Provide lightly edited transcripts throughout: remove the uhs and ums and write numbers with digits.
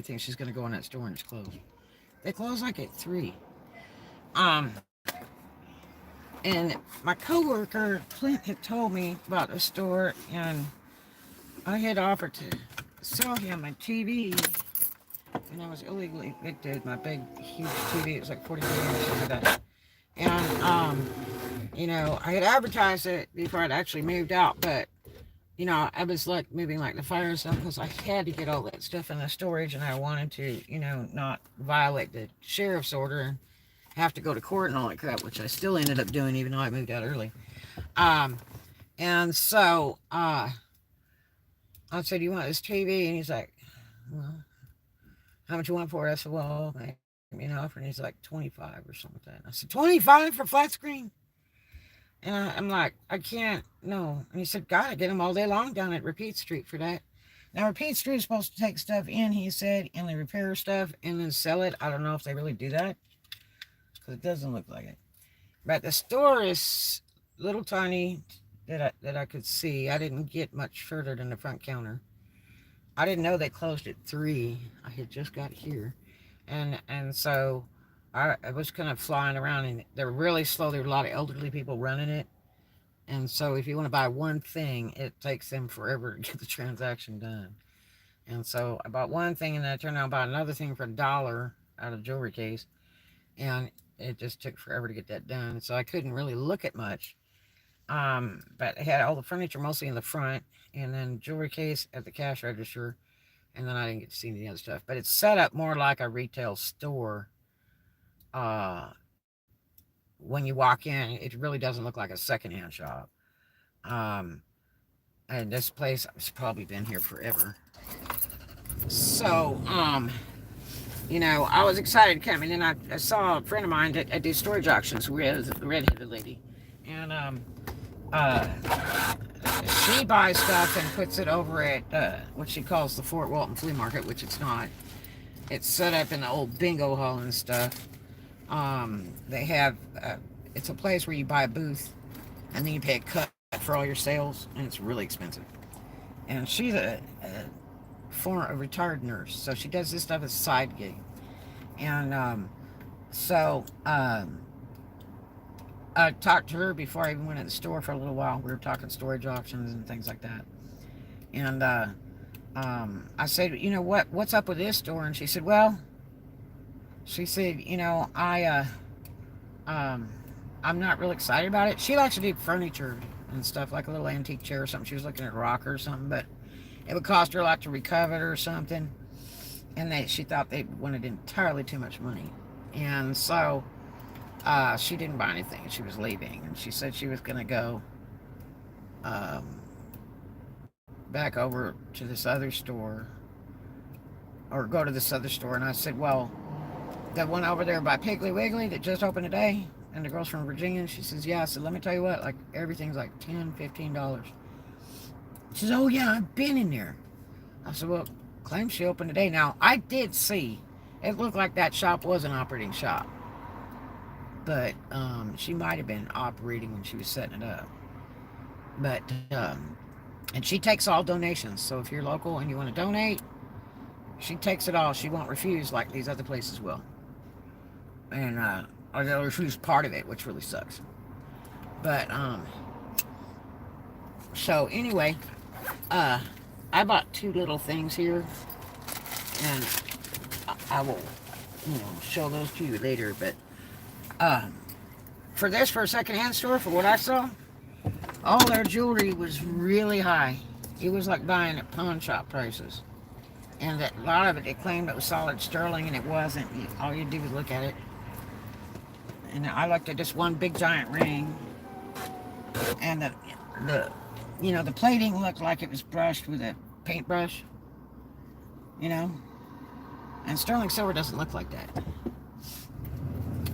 thinks she's gonna go in that store and it's closed. They close like at 3. Um, and my coworker Clint had told me about the store, and I had offered to sell him a TV, and I was illegally evicted. My big, huge TV, it was like 40 grand or something like that. And I had advertised it before I'd actually moved out, but I was like moving like the fire and stuff because I had to get all that stuff in the storage, and I wanted to, not violate the sheriff's order and have to go to court and all that crap, which I still ended up doing even though I moved out early. Um, and so I said, "You want this TV?" And he's like, "Well, how much you want for it?" I said, "Well, make me an offer." And he's like, 25 or something like that. I said, 25 for flat screen? And I'm like, I can't, no. And he said, gotta get them all day long down at Repeat Street for that. Now, Repeat Street is supposed to take stuff in, he said, and they repair stuff and then sell it. I don't know if they really do that because it doesn't look like it. But the store is little tiny that I could see. I didn't get much further than the front counter. I didn't know they closed at 3. I had just got here. And so I was kind of flying around, and they're really slow. There were a lot of elderly people running it. And so if you want to buy one thing, it takes them forever to get the transaction done. And so I bought one thing, and then I turned around and bought another thing for $1 out of a jewelry case. And it just took forever to get that done. So I couldn't really look at much. But it had all the furniture mostly in the front, and then jewelry case at the cash register. And then I didn't get to see any other stuff. But it's set up more like a retail store. Uh, when you walk in, it really doesn't look like a secondhand shop. Um, and this place has probably been here forever. So, I was excited to come, and then I saw a friend of mine at these storage auctions with a redheaded lady, and uh, she buys stuff and puts it over at what she calls the Fort Walton Flea Market, which it's not. It's set up in the old bingo hall and stuff. They have it's a place where you buy a booth, and then you pay a cut for all your sales, and it's really expensive. And she's a retired nurse, so she does this stuff as a side gig. And so I talked to her before I even went in the store for a little while. We were talking storage auctions and things like that. And I said, what's up with this store? And she said, well, I'm not real excited about it. She likes to do furniture and stuff, like a little antique chair or something. She was looking at a rocker or something, but it would cost her a lot to recover it or something. And she thought they wanted entirely too much money. And so she didn't buy anything. She was leaving. And she said she was going to go back over to this other store, or go to this other store. And I said, well, that one over there by Piggly Wiggly that just opened today, and the girl's from Virginia. And she says, yeah. I said, let me tell you what, like everything's like $10, $15. She says, oh yeah, I've been in there. I said, well, claims she opened today. Now, I did see, it looked like that shop was an operating shop. But she might have been operating when she was setting it up. But, and she takes all donations. So if you're local and you want to donate, she takes it all. She won't refuse like these other places will. And, or they'll refuse part of it, which really sucks. But, so anyway, I bought 2 little things here, and I will, show those to you later. But for a secondhand store, for what I saw, all their jewelry was really high. It was like buying at pawn shop prices, and that a lot of it they claimed it was solid sterling, and it wasn't. All you do was look at it. And I looked at this one big giant ring, and the plating looked like it was brushed with a paintbrush, and sterling silver doesn't look like that.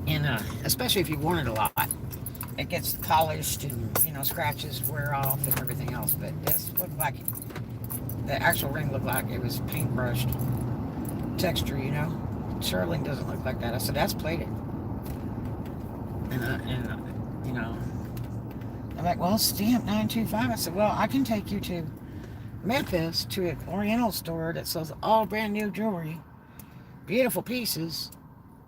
And especially if you've worn it a lot, it gets polished and scratches wear off and everything else. But this looked like the actual ring looked like it was paintbrushed texture. Sterling doesn't look like that. I said, that's plated. And I'm like, well, stamp 925. I said, well, I can take you to Memphis to an Oriental store that sells all brand new jewelry beautiful pieces,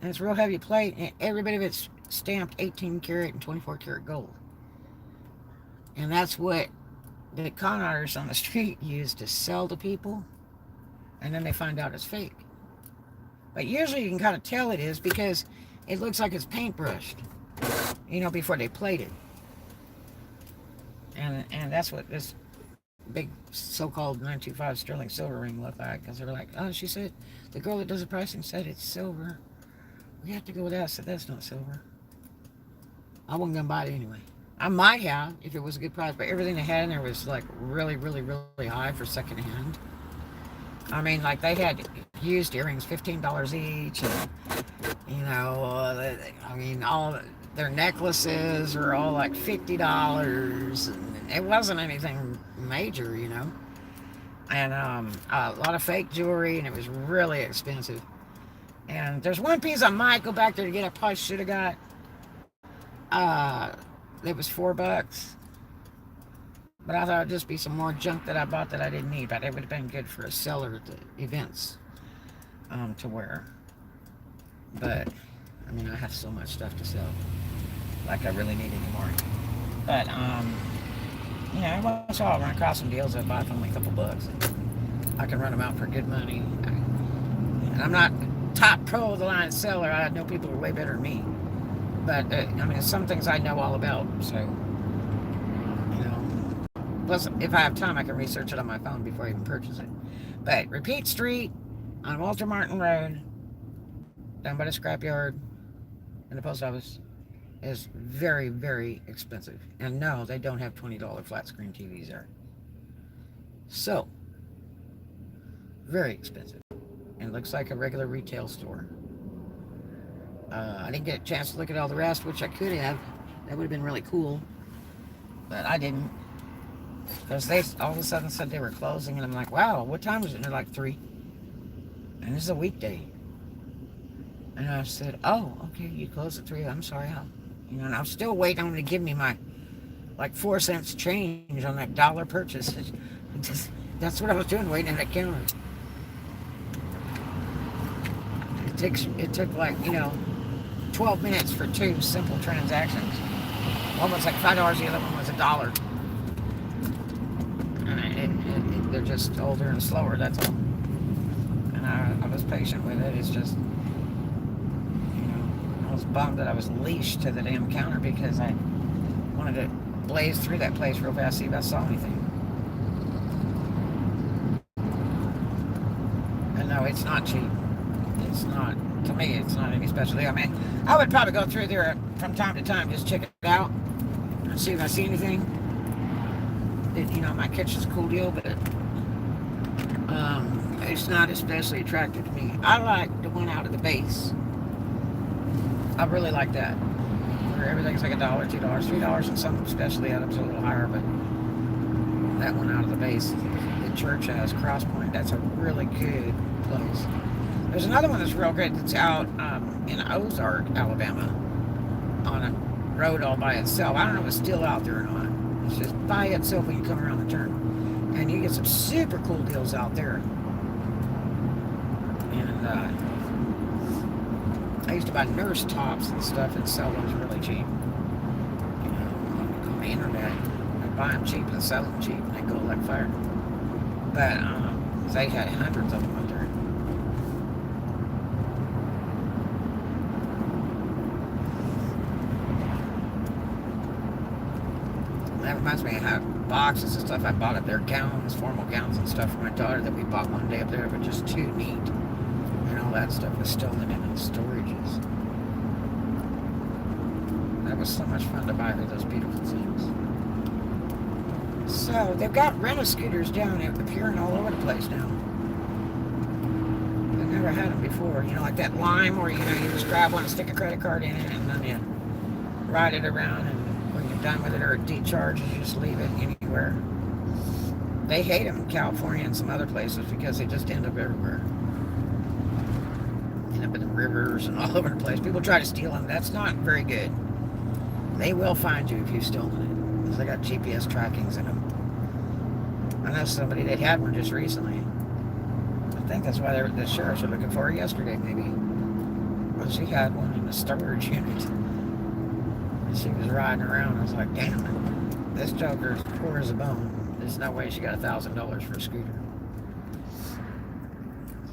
and it's real heavy plate, and every bit of it's stamped 18 karat and 24 karat gold. And that's what the con artists on the street use to sell to people, and then they find out it's fake. But usually you can kind of tell it is because it looks like it's paintbrushed, before they plate it. And that's what this big so-called 925 sterling silver ring looked like, because they were like, oh, she said, the girl that does the pricing said it's silver. We have to go with that. I said, that's not silver. I wasn't going to buy it anyway. I might have if it was a good price, but everything they had in there was like really, really, really high for secondhand. I mean, like they had used earrings, $15 each, and all their necklaces were all like $50, and it wasn't anything major, And a lot of fake jewelry, and it was really expensive. And there's one piece I might go back there to get. I probably should have got. It was $4, but I thought it'd just be some more junk that I bought that I didn't need. But it would have been good for a seller at the events to wear. But I mean, I have so much stuff to sell, like I really need anymore. But once in a while I run across some deals that buy for only a couple bucks. And I can run them out for good money. And I'm not top pro of the line seller. I know people who are way better than me. But, some things I know all about, so, plus, if I have time, I can research it on my phone before I even purchase it. But Repeat Street on Walter Martin Road, down by the scrapyard and the post office, is very, very expensive. And no, they don't have $20 flat screen TVs there. So, very expensive. And it looks like a regular retail store. I didn't get a chance to look at all the rest, which I could have. That would have been really cool. But I didn't. Because they all of a sudden said they were closing, and I'm like, wow, what time is it? And they're like 3. And this is a weekday. And I said, oh, okay, you close at 3. I'm sorry. And I'm still waiting on them to give me my, 4 cents change on that dollar purchase. That's what I was doing, waiting at that counter. It took 12 minutes for 2 simple transactions. One was like $5, the other one was $1. And they're just older and slower, that's all. And I was patient with it. It's just, I was bummed that I was leashed to the damn counter because I wanted to blaze through that place real fast, see if I saw anything. And no, it's not cheap. It's not, to me, it's not any specialty. I mean, I would probably go through there from time to time, just check it out and see if I see anything. My kitchen's a cool deal, but it's not especially attractive to me. I like the one out of the base. I really like that. Where everything's like $1, $2, $3, and some specialty items a little higher, but that one out of the base, the church has Cross Point. That's a really good place. There's another one that's real good that's out in Ozark, Alabama, on a road all by itself. I don't know if it's still out there or not. It's just by itself when you come around the turn. And you get some super cool deals out there. And I used to buy nurse tops and stuff and sell those really cheap. On the internet. I'd buy them cheap and sell them cheap, and they go like fire. But they had hundreds of them out there. That reminds me, I have boxes and stuff I bought up there, gowns, formal gowns and stuff for my daughter that we bought one day up there, but just too neat. And all that stuff was still living in storages. That was so much fun to buy those beautiful things. So, they've got rent-a-scooters down there, appearing all over the place now. I've never had them before. Like that Lime where, you just grab one and stick a credit card in it, and then you ride it around, and when you're done with it, or it decharges, you just leave it anywhere. They hate them in California and some other places because they just end up everywhere. End up in the rivers and all over the place. People try to steal them. That's not very good. They will find you if you've stolen it, because they got GPS trackings in them. I know somebody that had one just recently. think that's why the sheriffs were looking for her yesterday, maybe. Well, she had one in the storage unit. And she was riding around. I was like, damn, this joker's poor as a bone. There's no way she got $1,000 for a scooter.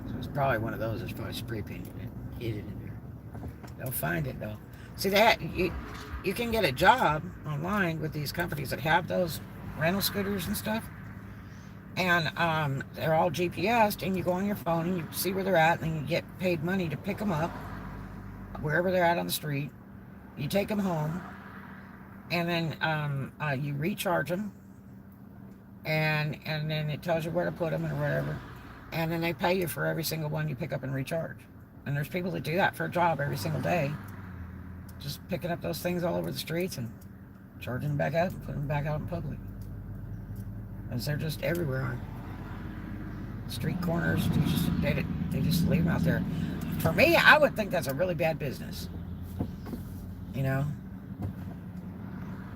So it's probably one of those that's probably spray painted it, hid it in there. They'll find it though. See that you can get a job online with these companies that have those rental scooters and stuff, and they're all GPSed, and you go on your phone and you see where they're at, and then you get paid money to pick them up wherever they're at on the street. You take them home, and then you recharge them, and then it tells you where to put them and whatever, and then they pay you for every single one you pick up and recharge. And there's people that do that for a job every single day, just picking up those things all over the streets and charging them back out and putting them back out in public. Because they're just everywhere on street corners. They just leave them out there. For me, I would think that's a really bad business. You know,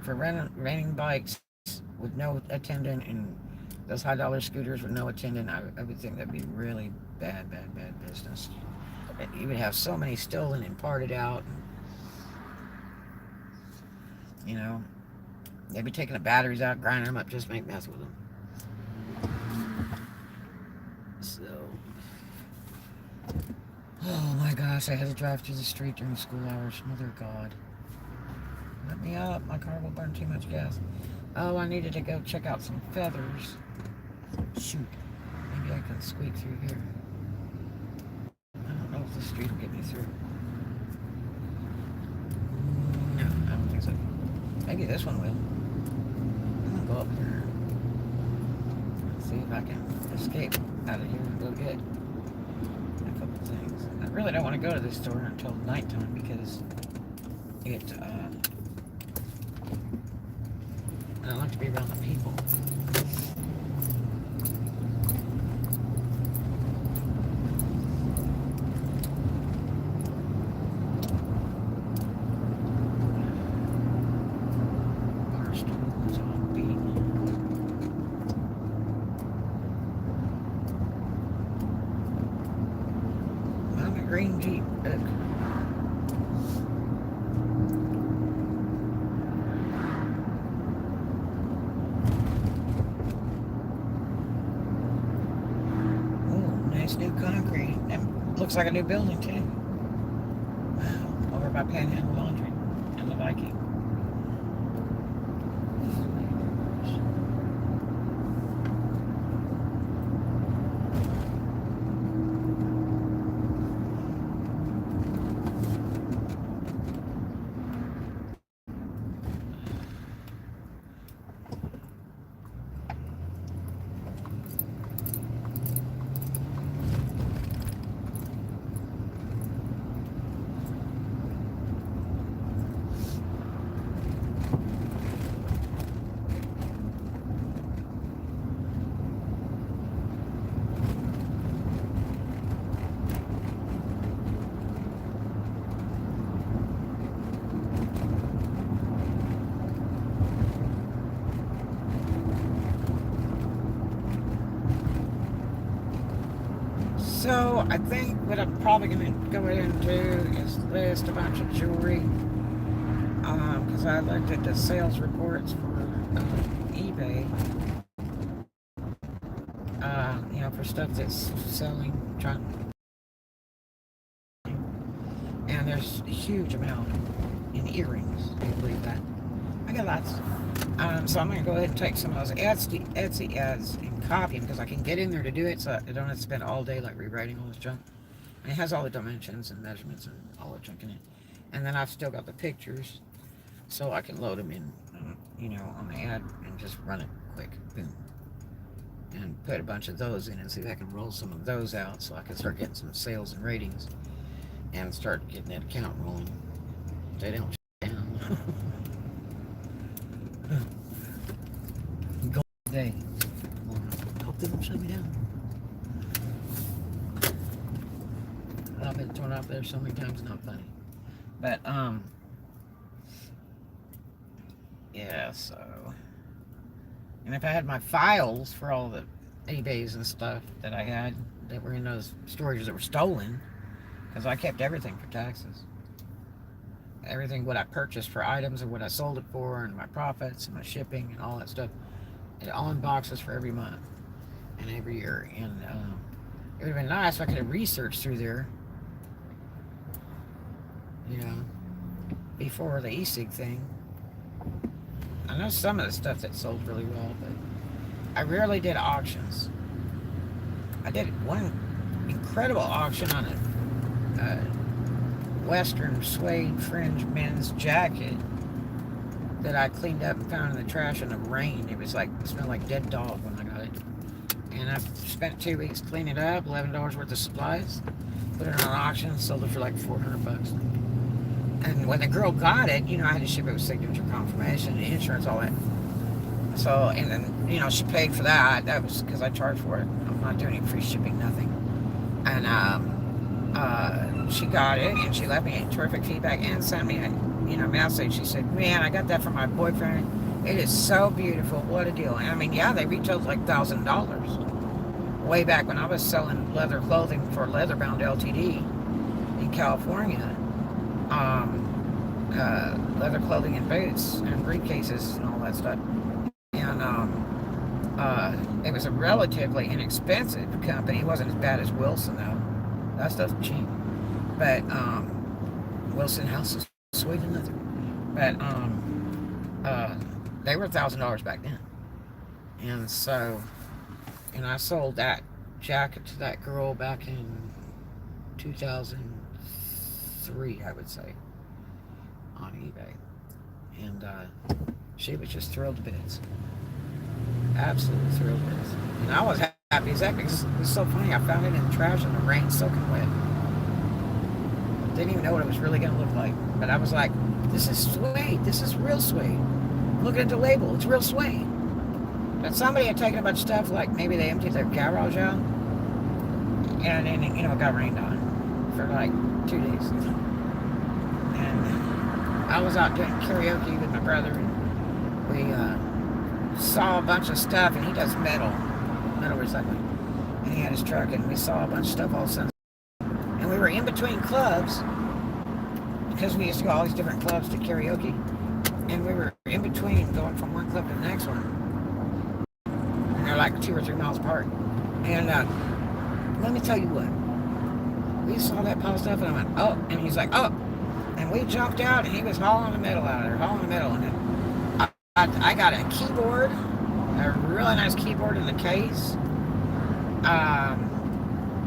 for renting bikes with no attendant and those high-dollar scooters with no attendant, I would think that'd be really bad business. You would have so many stolen and parted out. You know, they'd be taking the batteries out, grinding them up just to make mess with them. So, oh my gosh, I had to drive through the street during school hours. Mother of God. Let me up. My car will burn too much gas. Oh, I needed to go check out some feathers. Shoot. Maybe I can squeak through here. I don't know if the street will get me through. No, I don't think so. Maybe this one will. I'm gonna go up here. Let's see if I can escape out of here and go get a couple things. I really don't want to go to this store until nighttime because I don't like to be around the people. Green Jeep. Oh, nice new concrete. That looks like a new building too. Wow, over by Panhandle Laundry and the Viking. So I think what I'm probably going to go ahead and do is list a bunch of jewelry, because I looked at the sales reports for eBay, you know, for stuff that's selling, and there's a huge amount in earrings. Do you believe that? I got lots. So I'm going to go ahead and take some of those Etsy ads and copy them because I can get in there to do it, so I don't have to spend all day like rewriting all this junk. And it has all the dimensions and measurements and all the junk in it. And then I've still got the pictures, so I can load them in, you know, on the ad and just run it quick, boom. And put a bunch of those in and see if I can roll some of those out so I can start getting some sales and ratings and start getting that account rolling. They don't shut down. Go today. Hope they don't shut me down. I've been thrown out there so many times, not funny. But yeah, so, and if I had my files for all the eBays and stuff that I had, that were in those storages that were stolen, because I kept everything for taxes. Everything what I purchased for items and what I sold it for, and my profits and my shipping and all that stuff, and all in boxes for every month and every year. And it would have been nice if I could have researched through there, you know, before the e-cig thing. I know some of the stuff that sold really well, but I rarely did auctions. I did one incredible auction on a Western suede fringe men's jacket that I cleaned up and found in the trash in the rain. It was like, it smelled like dead dog when I got it. And I spent 2 weeks cleaning it up, $11 worth of supplies, put it on an auction, sold it for like $400. And when the girl got it, you know, I had to ship it with signature confirmation, insurance, all that. So, and then, you know, she paid for that. That was because I charged for it. I'm not doing any free shipping, nothing. And she got it, and she left me a terrific feedback and sent me a, you know, message. She said, man, I got that from my boyfriend. It is so beautiful. What a deal. And I mean, yeah, they retailed like $1,000 way back when I was selling leather clothing for Leatherbound LTD in California. Leather clothing and boots and briefcases and all that stuff. And it was a relatively inexpensive company. It wasn't as bad as Wilson, though. That stuff's cheap. But Wilson House is sweet and leather. But they were $1,000 back then. And so, and I sold that jacket to that girl back in 2003, I would say, on eBay. And she was just thrilled to bits. Absolutely thrilled to bits. And I was happy as heck because it was so funny. I found it in the trash in the rain, soaking wet. Didn't even know what it was really going to look like. But I was like, this is suede. This is real suede. Look at the label. It's real suede. But somebody had taken a bunch of stuff, like maybe they emptied their garage out. And then, you know, it got rained on for like 2 days. And I was out doing karaoke with my brother, and we saw a bunch of stuff, and he does metal recycling. And he had his truck, and we saw a bunch of stuff all of a sudden. And we were in between clubs, because we used to go all these different clubs to karaoke. And we were in between going from one club to the next one. And they're like 2 or 3 miles apart. And let me tell you what. We saw that pile of stuff, and I went, oh. And he's like, oh. And we jumped out, and he was hauling the metal out of there, hauling the metal. And then I got a keyboard, a really nice keyboard in the case,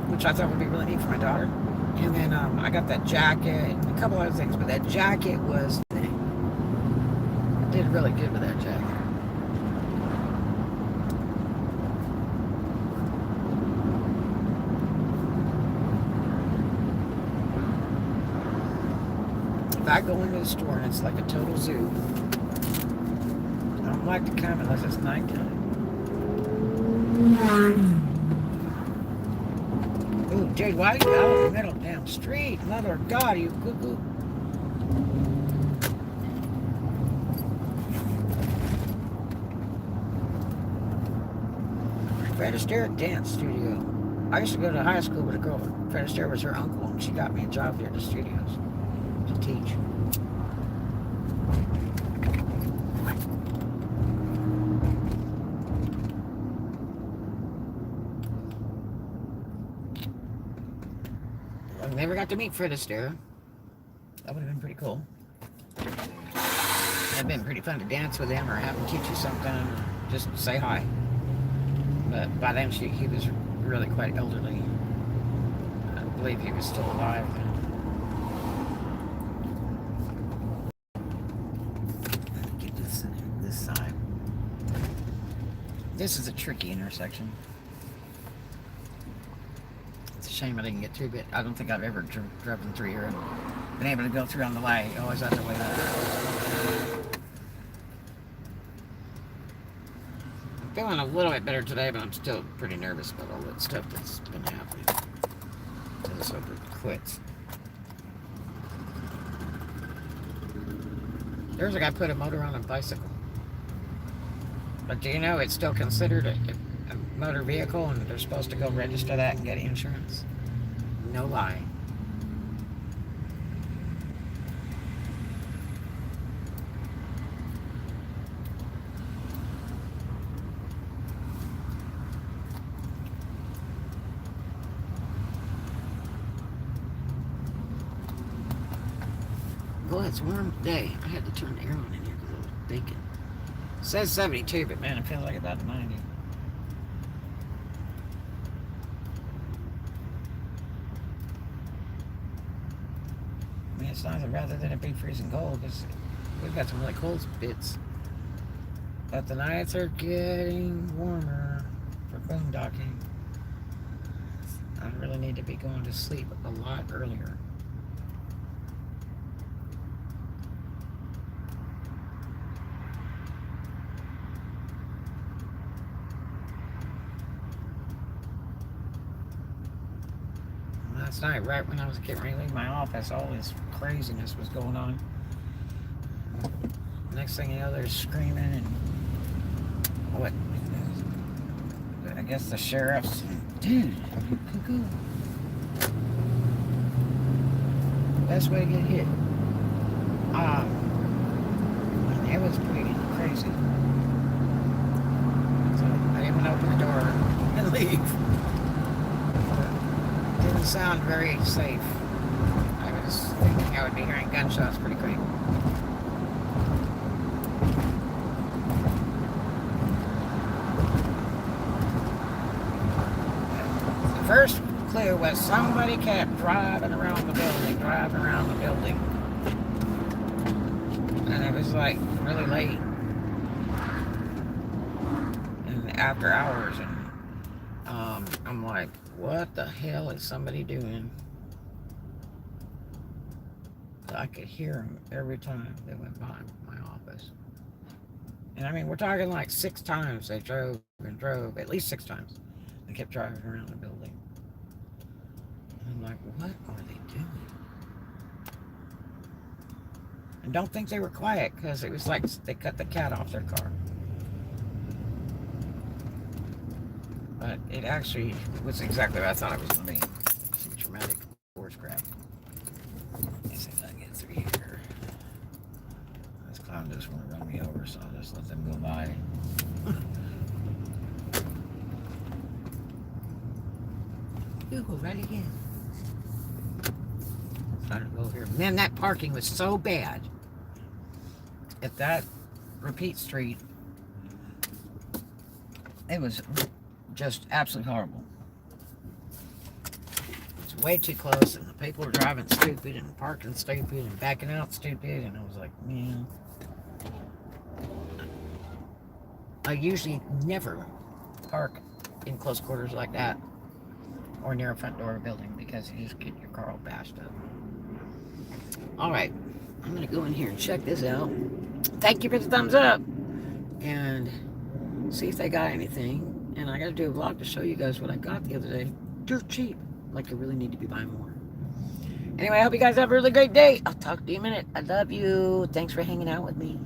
which I thought would be really neat for my daughter. And then I got that jacket, and a couple other things, but that jacket was, did really good with that jacket. If I go into the store and it's like a total zoo, I don't like to come unless it's nighttime. Ooh, dude, why are you out in the middle of the damn street? Mother of God, you cuckoo. Fred Astaire Dance Studio. I used to go to high school with a girl. Fred Astaire was her uncle, and she got me a job there at the studios to teach. I never got to meet Fred Astaire. That would have been pretty cool. It'd been pretty fun to dance with him or have him teach you something. Just say hi. But by then he was really quite elderly. I believe he was still alive. Get this side. This is a tricky intersection. It's a shame I didn't get through, but I don't think I've ever driven through here and been able to go through on the way. Always had to wait out. I'm feeling a little bit better today, but I'm still pretty nervous about all that stuff that's been happening. Until this over quits. There's a guy put a motor on a bicycle. But do you know it's still considered a motor vehicle and they're supposed to go register that and get insurance. No lie. Well, it's warm today. I had to turn the air on in here because I was baking. It says 72, but man, it feels like about 90. I mean, it's nicer rather than it be freezing cold because we've got some really cold bits. But the nights are getting warmer for boondocking. I really need to be going to sleep a lot earlier. Last night, right when I was getting ready to leave my office, all this craziness was going on. Next thing you know, they're screaming and what? I guess the sheriff's, dude, are you cuckoo? Best way to get hit. It was pretty crazy. So I even opened the door and leave. Didn't sound very safe. I was thinking I would be hearing gunshots pretty quick. The first clue was somebody kept driving around the building. And it was like really late. And after hours, and I'm like, what the hell is somebody doing? I could hear them every time they went by my office. And I mean, we're talking like 6 times they drove and drove, at least 6 times. They kept driving around the building. And I'm like, what are they doing? And don't think they were quiet, because it was like they cut the cat off their car. But it actually was exactly what I thought it was going to be. Some traumatic force grab. Let me see if I can get through here. This clown just want to run me over, so I'll just let them go by. You go right again. Trying to go here. Man, that parking was so bad at that repeat street. It was just absolutely horrible. It's way too close, and the people were driving stupid and parking stupid and backing out stupid, and I was like, man, I usually never park in close quarters like that or near a front door of a building, because you just get your car all bashed up. Alright, I'm gonna go in here and check this out. Thank you for the thumbs up, and see if they got anything. And I gotta do a vlog to show you guys what I got the other day. Dirt cheap. Like I really need to be buying more. Anyway, I hope you guys have a really great day. I'll talk to you in a minute. I love you. Thanks for hanging out with me.